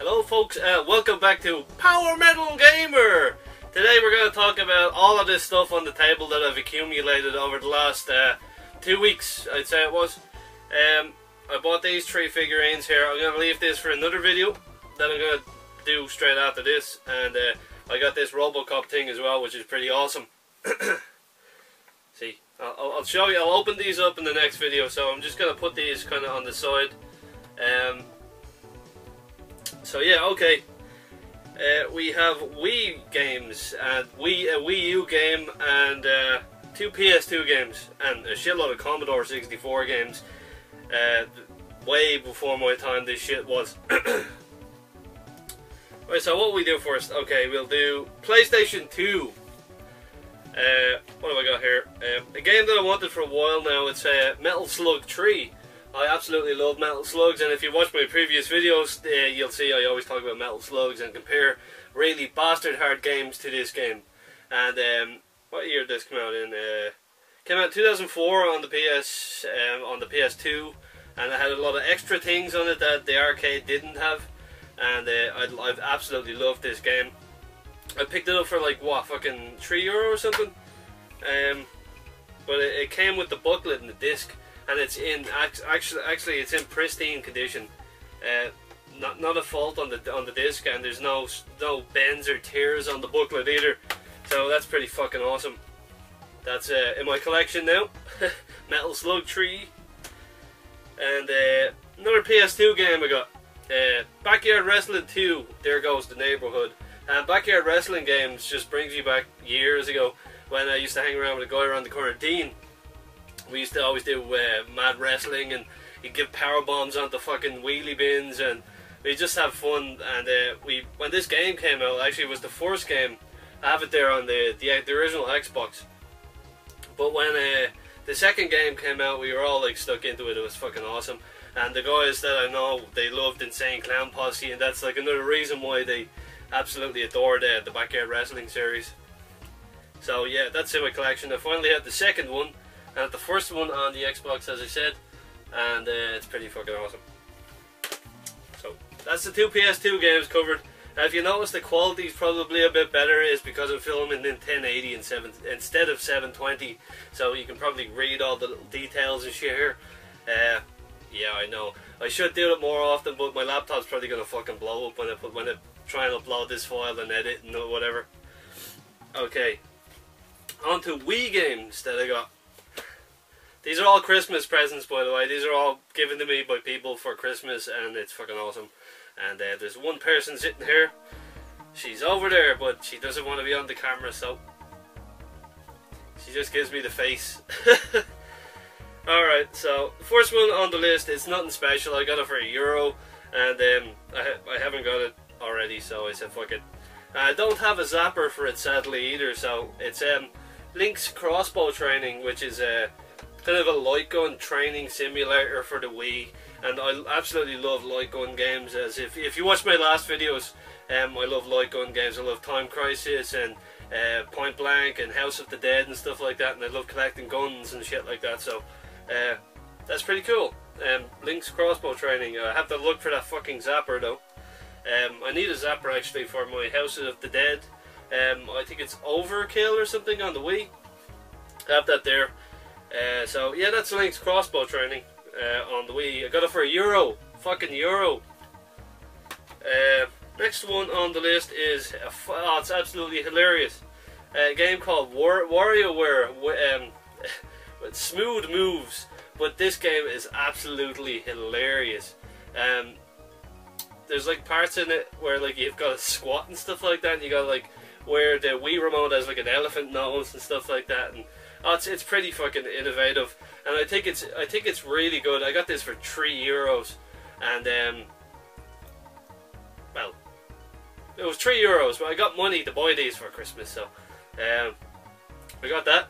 Hello folks, welcome back to Power Metal Gamer! Today we're going to talk about all of this stuff on the table that I've accumulated over the last 2 weeks, I'd say it was. I bought these 3 figurines here. I'm going to leave this for another video that I'm going to do straight after this. And I got this Robocop thing as well, which is pretty awesome. See, I'll show you, I'll open these up in the next video, so I'm just going to put these kind of on the side. So yeah, okay. We have Wii games, and a Wii U game, and 2 PS2 games, and a shitload of Commodore 64 games. Way before my time this shit was. Right, so what we do first? Okay, we'll do PlayStation 2. What have I got here? A game that I wanted for a while now. It's Metal Slug 3. I absolutely love Metal Slugs, and if you watch my previous videos, you'll see I always talk about Metal Slugs and compare really bastard hard games to this game. And what year did this come out in? Came out in 2004 on the PS2, and it had a lot of extra things on it that the arcade didn't have. And I've absolutely loved this game. I picked it up for like what, fucking €3 or something. But it came with the booklet and the disc. And it's in actually it's in pristine condition. Not a fault on the disc, and there's no bends or tears on the booklet either. So that's pretty fucking awesome. That's in my collection now. Metal Slug 3. And another PS2 game I got. Backyard Wrestling 2. There Goes the Neighborhood. And Backyard Wrestling games just brings you back years ago when I used to hang around with a guy around the corner, Dean. We used to always do mad wrestling, and he'd give power bombs onto fucking wheelie bins, and we just have fun. And when this game came out, actually it was the first game. I have it there on the original Xbox. But when the second game came out, we were all like stuck into it. It was fucking awesome. And the guys that I know, they loved Insane Clown Posse, and that's like another reason why they absolutely adored the Backyard Wrestling series. So yeah, that's in my collection. I finally had the second one. And the first one on the Xbox, as I said, and it's pretty fucking awesome. So that's the 2 PS2 games covered. Now, if you notice the quality is probably a bit better, is because I'm filming in 1080 instead of 720. So you can probably read all the little details and shit here. Yeah, I know. I should do it more often, but my laptop's probably gonna fucking blow up when I try and upload this file and edit and whatever. Okay, on to Wii games that I got. These are all Christmas presents, by the way. These are all given to me by people for Christmas, and it's fucking awesome. And there's one person sitting here. She's over there, but she doesn't want to be on the camera, so she just gives me the face. Alright, so the first one on the list is nothing special. I got it for €1, and I haven't got it already, so I said fuck it. I don't have a zapper for it, sadly, either, so it's Link's Crossbow Training, which is kind of a light gun training simulator for the Wii, and I absolutely love light gun games. As if you watch my last videos, I love light gun games. I love Time Crisis and Point Blank and House of the Dead and stuff like that, and I love collecting guns and shit like that. So that's pretty cool. Link's Crossbow Training. I have to look for that fucking zapper though. I need a zapper actually for my House of the Dead. I think it's Overkill or something on the Wii. I have that there. So yeah, that's Link's Crossbow Training on the Wii. I got it for €1. Fucking €1. Next one on the list is it's absolutely hilarious. A game called WarioWare with Smooth Moves. But this game is absolutely hilarious. There's like parts in it where like you've got to squat and stuff like that, and you got like where the Wii remote has like an elephant nose and stuff like that, and it's pretty fucking innovative, and I think it's really good. I got this for €3, and well, it was €3, but I got money to buy these for Christmas, so I got that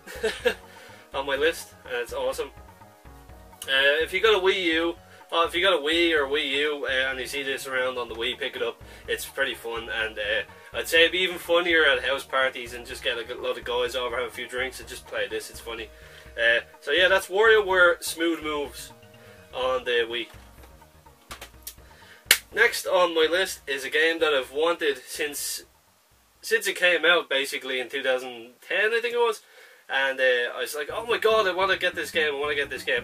on my list, and it's awesome. If you got a Wii U, if you got a Wii or Wii U and you see this around on the Wii, pick it up. It's pretty fun, and I'd say it'd be even funnier at house parties and just get a lot of guys over, have a few drinks and just play this. It's funny. So yeah, that's WarioWare Smooth Moves on the Wii. Next on my list is a game that I've wanted since it came out, basically in 2010, I think it was. And I was like, oh my god, I want to get this game,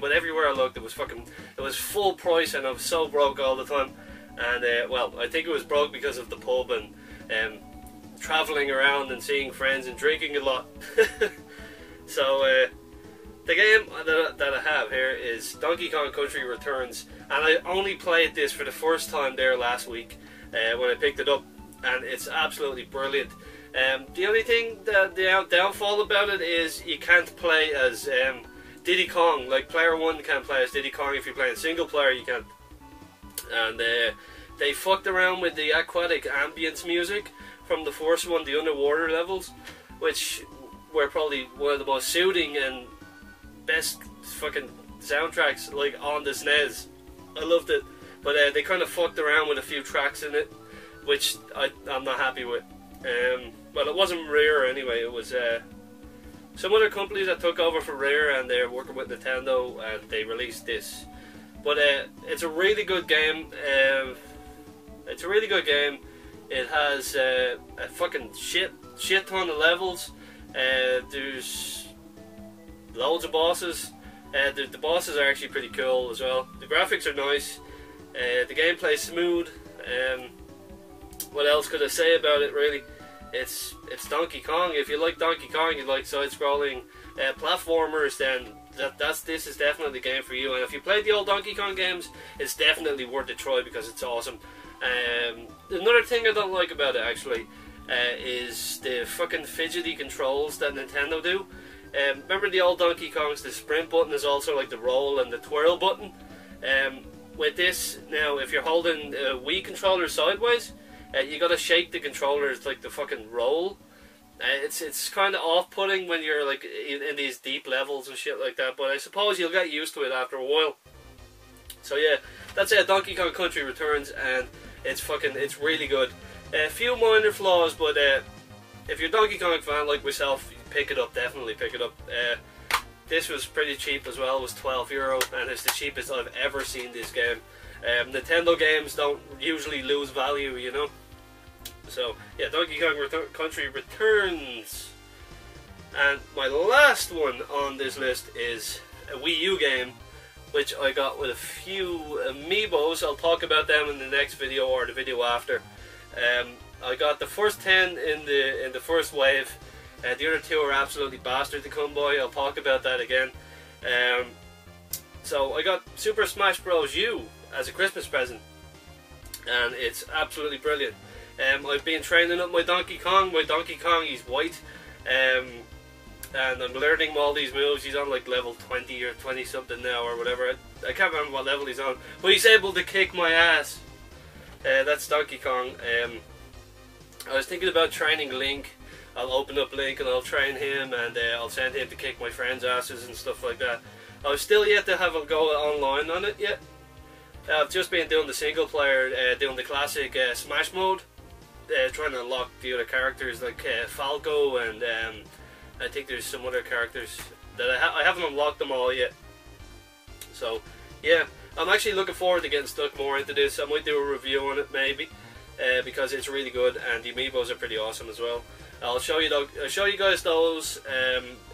But everywhere I looked, it was full price, and I was so broke all the time. And well, I think it was broke because of the pub and travelling around and seeing friends and drinking a lot. So the game that I have here is Donkey Kong Country Returns, and I only played this for the first time there last week when I picked it up, and it's absolutely brilliant. The only thing, the downfall about it is you can't play as Diddy Kong. Like, player 1 can't play as Diddy Kong. If you're playing single player, you can't. And they fucked around with the aquatic ambience music from the first one, the underwater levels, which were probably one of the most soothing and best fucking soundtracks, like, on the SNES. I loved it. But they kind of fucked around with a few tracks in it, which I'm not happy with. Well, it wasn't Rare anyway, it was some other companies that took over for Rare, and they're working with Nintendo, and they released this. But it's a really good game. It has a fucking shit ton of levels. There's loads of bosses. The bosses are actually pretty cool as well. The graphics are nice. The gameplay's smooth. What else could I say about it, really? It's Donkey Kong. If you like Donkey Kong, you like side-scrolling platformers, then this is definitely the game for you. And if you played the old Donkey Kong games, it's definitely worth a try because it's awesome. Another thing I don't like about it, actually, is the fucking fidgety controls that Nintendo do. Remember the old Donkey Kongs, the sprint button is also like the roll and the twirl button. With this, now, if you're holding a Wii controller sideways, you gotta shake the controllers like the fucking roll. It's kind of off-putting when you're like in these deep levels and shit like that, but I suppose you'll get used to it after a while. So yeah, that's it. Donkey Kong Country Returns, and it's really good. A few minor flaws, but if you're a Donkey Kong fan like myself, pick it up. Definitely pick it up. This was pretty cheap as well. It was €12, and it's the cheapest I've ever seen this game. Nintendo games don't usually lose value, you know. So yeah, Donkey Kong Country Returns. And my last one on this list is a Wii U game, which I got with a few amiibos. I'll talk about them in the next video or the video after. I got the first 10 in the first wave. The other 2 are absolutely bastard to come by. I'll talk about that again. So I got Super Smash Bros. U as a Christmas present, and it's absolutely brilliant. I've been training up my Donkey Kong. He's white, and I'm learning all these moves. He's on like level 20 or 20 something now or whatever. I can't remember what level he's on, but he's able to kick my ass. That's Donkey Kong. I was thinking about training Link. I'll open up Link and I'll train him, and I'll send him to kick my friends' asses and stuff like that. I've still yet to have a go online on it yet. I've just been doing the single player, doing the classic Smash mode, trying to unlock the other characters like Falco, and I think there's some other characters that I haven't unlocked them all yet. So yeah, I'm actually looking forward to getting stuck more into this. I might do a review on it maybe, because it's really good, and the amiibos are pretty awesome as well. I'll show you guys those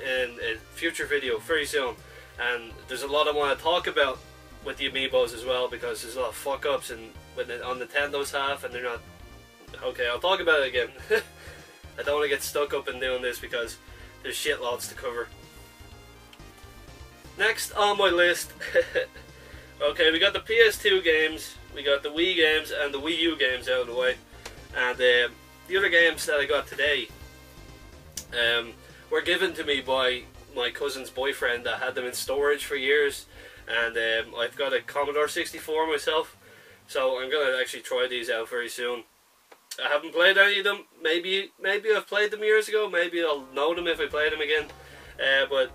in a future video very soon. And there's a lot I want to talk about with the amiibos as well, because there's a lot of fuck ups on Nintendo's half, and they're not okay. I'll talk about it again. I don't want to get stuck up in doing this because there's shitloads to cover. Next on my list, okay, we got the PS2 games, we got the Wii games, and the Wii U games out of the way, and the other games that I got today were given to me by my cousin's boyfriend that had them in storage for years, and I've got a Commodore 64 myself, so I'm going to actually try these out very soon. I haven't played any of them. Maybe I've played them years ago, maybe I'll know them if I play them again, but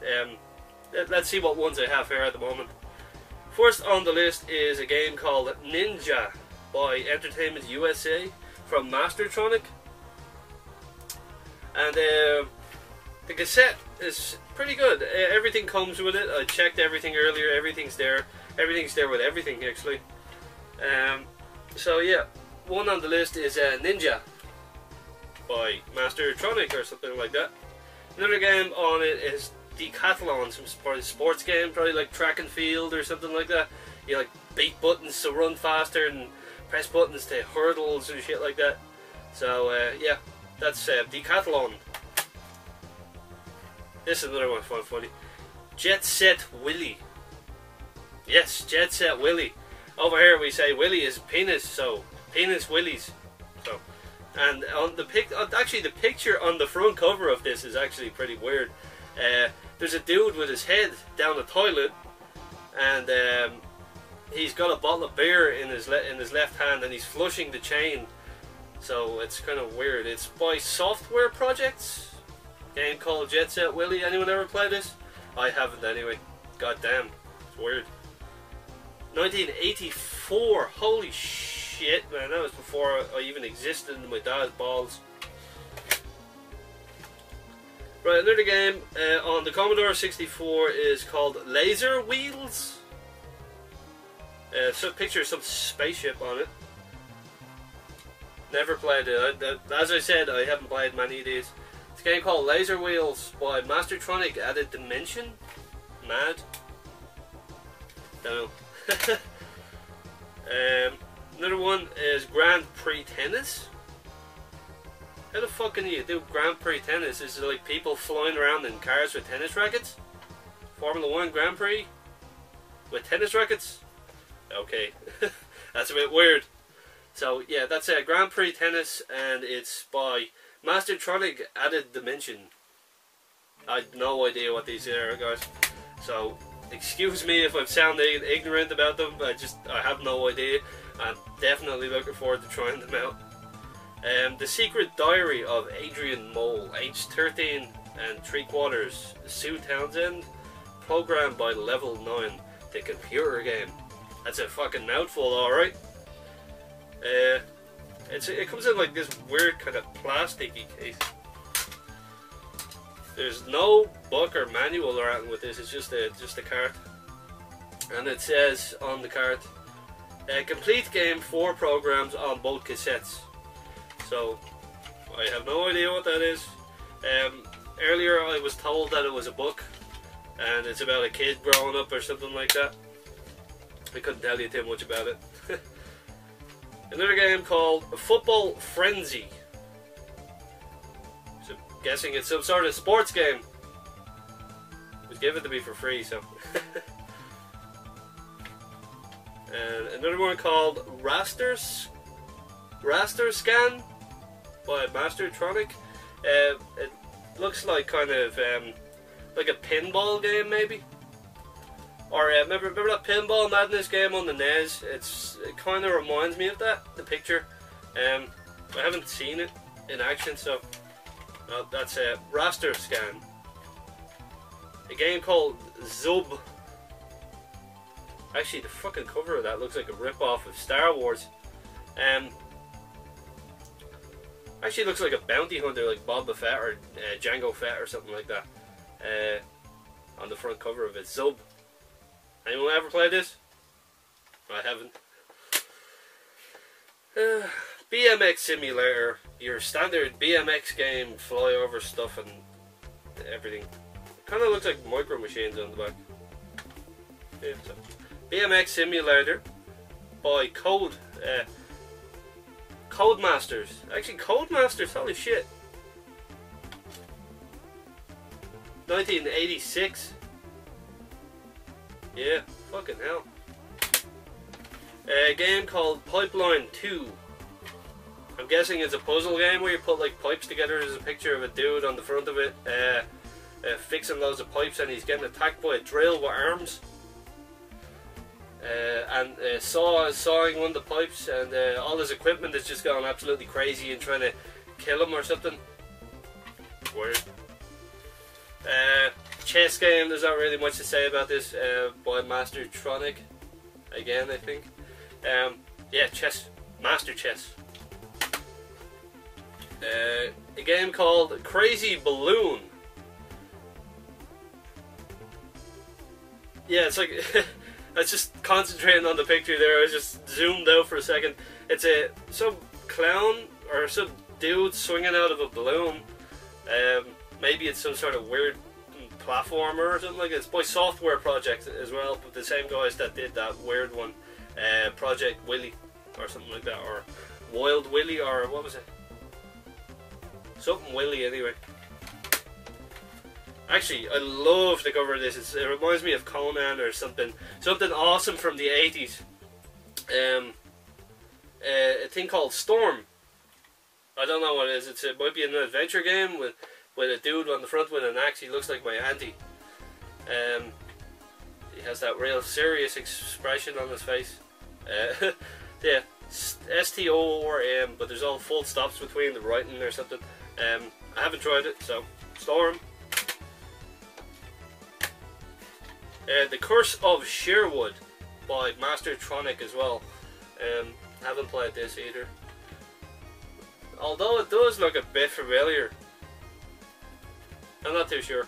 let's see what ones I have here at the moment. First on the list is a game called Ninja by Entertainment USA from Mastertronic, and the cassette is pretty good. Everything comes with it. I checked everything earlier. Everything's there. Everything's there with everything, actually. So yeah, one on the list is Ninja by Mastertronic or something like that. Another game on it is Decathlon, some probably sports game, probably like track and field or something like that. You like beat buttons to run faster and press buttons to hurdles and shit like that. So yeah, that's Decathlon. This is another one funny. Jet Set Willy. Yes, Jet Set Willy. Over here we say Willy is penis, so penis willies. So, and on the actually the picture on the front cover of this is actually pretty weird. There's a dude with his head down the toilet, and he's got a bottle of beer in his left hand, and he's flushing the chain. So it's kind of weird. It's by Software Projects. Game called Jet Set Willy. Anyone ever play this? I haven't anyway. God damn, it's weird. 1984. Holy shit, man! That was before I even existed in my dad's balls. Right, another game on the Commodore 64 is called Laser Wheels. So picture some spaceship on it. Never played it. As I said, I haven't played many of these. It's a game called Laser Wheels by Mastertronic Added Dimension. Mad. Don't know. Another one is Grand Prix Tennis. How the fuck can you do Grand Prix Tennis? Is it like people flying around in cars with tennis rackets? Formula 1 Grand Prix? With tennis rackets? Okay. That's a bit weird. So yeah, that's Grand Prix Tennis, and it's by Mastertronic Added Dimension. I have no idea what these are, guys. So excuse me if I'm sounding ignorant about them. I have no idea. I'm definitely looking forward to trying them out. The Secret Diary of Adrian Mole, age 13 and 3/4, Sue Townsend, programmed by Level 9, the computer game. That's a fucking mouthful, alright. It comes in like this weird kind of plasticky case. There's no book or manual or anything with this. It's just a cart, and it says on the cart, complete game, 4 programs on both cassettes. So I have no idea what that is. Earlier I was told that it was a book, and it's about a kid growing up or something like that. I couldn't tell you too much about it. Another game called Football Frenzy. So I'm guessing it's some sort of sports game. It was given to me for free, so. And another one called Raster Scan by Mastertronic. It looks like kind of like a pinball game, maybe. Or remember that Pinball Madness game on the NES? It kind of reminds me of that, the picture. I haven't seen it in action, so that's a Raster Scan. A game called Zub. Actually, the fucking cover of that looks like a rip-off of Star Wars. Actually, looks like a bounty hunter, like Boba Fett or Jango Fett or something like that. On the front cover of it, Zub. Anyone ever played this? I haven't. BMX Simulator, your standard BMX game, fly over stuff and everything. Kind of looks like Micro Machines on the back. Yeah, so. BMX Simulator by Codemasters. Actually, Codemasters, holy shit. 1986. Yeah, fucking hell. A game called Pipeline 2. I'm guessing it's a puzzle game where you put like pipes together. There's a picture of a dude on the front of it fixing loads of pipes, and he's getting attacked by a drill with arms. Sawing one of the pipes, and all his equipment is just going absolutely crazy and trying to kill him or something. Weird. Chess game, there's not really much to say about this, by Mastertronic, again I think. Yeah, chess, Master Chess. A game called Crazy Balloon. Yeah, it's like, I was just concentrating on the picture there. I was just zoomed out for a second. It's some clown or some dude swinging out of a balloon. Maybe it's some sort of weird platformer or something like that. It's by Software Project as well, but the same guys that did that weird one, Project Willy or something like that, or Wild Willy, or what was it? Something Willy anyway. Actually, I love the cover of this. It reminds me of Conan or something awesome from the 80s. A thing called Storm. I don't know what it is. It might be an adventure game with a dude on the front with an axe. He looks like my auntie. He has that real serious expression on his face. Yeah, S-T-O-R-M, but there's all full stops between the writing or something. I haven't tried it, so Storm. The Curse of Sherwood by Mastertronic as well. Haven't played this either. Although it does look a bit familiar. I'm not too sure.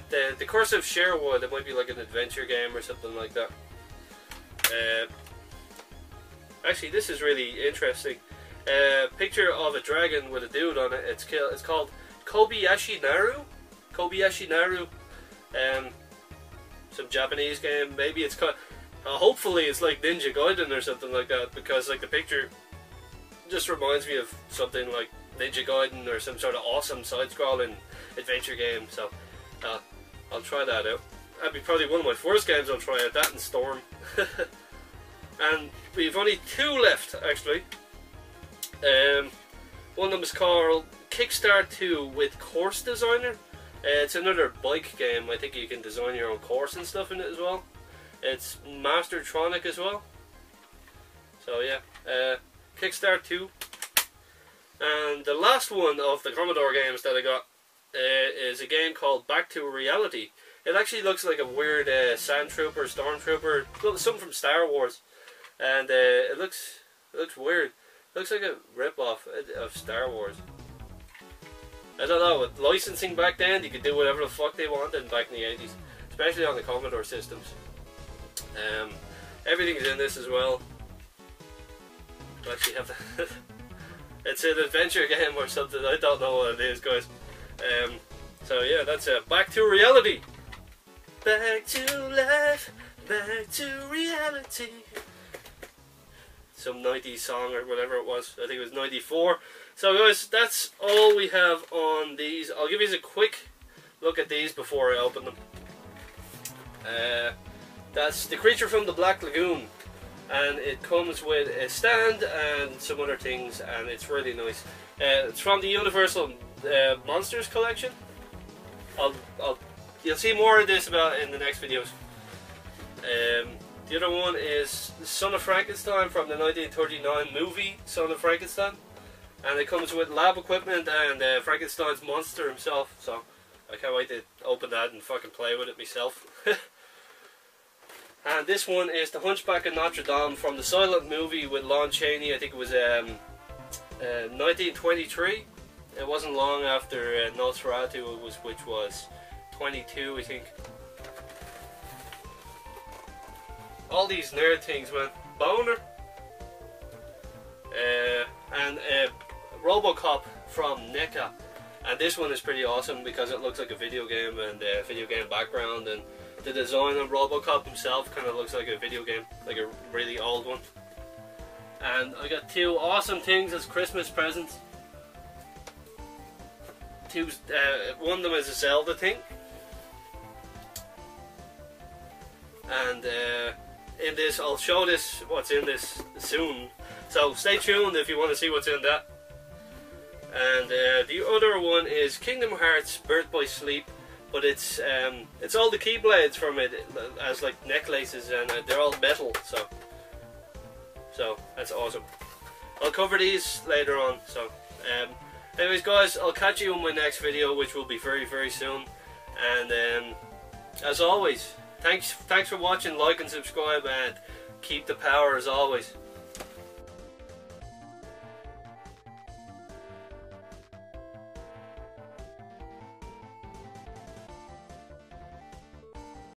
The Curse of Sherwood, it might be like an adventure game or something like that. Actually, this is really interesting. Picture of a dragon with a dude on it. It's called Kobayashi Naru. Kobayashi Naru. Some Japanese game. Maybe it's called. Hopefully, it's like Ninja Gaiden or something like that, because like the picture just reminds me of something like Ninja Gaiden or some sort of awesome side-scrolling adventure game. So I'll try that out. That'd be probably one of my first games I'll try out. That and Storm. And we've only 2 left actually. One of them is called Kickstart 2 with Course Designer. It's another bike game. I think you can design your own course and stuff in it as well. It's Mastertronic as well. So yeah, Kickstart 2. And the last one of the Commodore games that I got is a game called Back to Reality. It actually looks like a weird Sand Trooper, Stormtrooper, something from Star Wars. And it looks weird. It looks like a rip-off of Star Wars. I don't know, with licensing back then, you could do whatever the fuck they wanted back in the 80s. Especially on the Commodore systems. Everything's in this as well. I actually have to it's an adventure game or something, I don't know what it is, guys. So yeah, that's it. Back to reality. Back to life, back to reality. Some 90s song or whatever it was. I think it was 94. So guys, that's all we have on these. I'll give you a quick look at these before I open them. That's The Creature from the Black Lagoon, and it comes with a stand and some other things, and it's really nice. It's from the Universal Monsters collection. You'll see more of this about in the next videos. The other one is Son of Frankenstein from the 1939 movie Son of Frankenstein, and it comes with lab equipment and Frankenstein's monster himself, so I can't wait to open that and fucking play with it myself. And this one is The Hunchback of Notre Dame from the silent movie with Lon Chaney. I think it was 1923. It wasn't long after Nosferatu, which was 22, I think. All these nerd things, man. Boner. And Robocop from NECA. And this one is pretty awesome because it looks like a video game and a video game background, and the design of Robocop himself kind of looks like a video game, like a really old one. And I got 2 awesome things as Christmas presents. One of them is a Zelda thing. And in this, I'll show this what's in this soon. So stay tuned if you want to see what's in that. And the other one is Kingdom Hearts Birth by Sleep, but it's all the keyblades from it as like necklaces, and they're all metal. So that's awesome. I'll cover these later on. So anyways, guys, I'll catch you in my next video, which will be very, very soon. And as always, thanks for watching. Like and subscribe, and keep the power as always.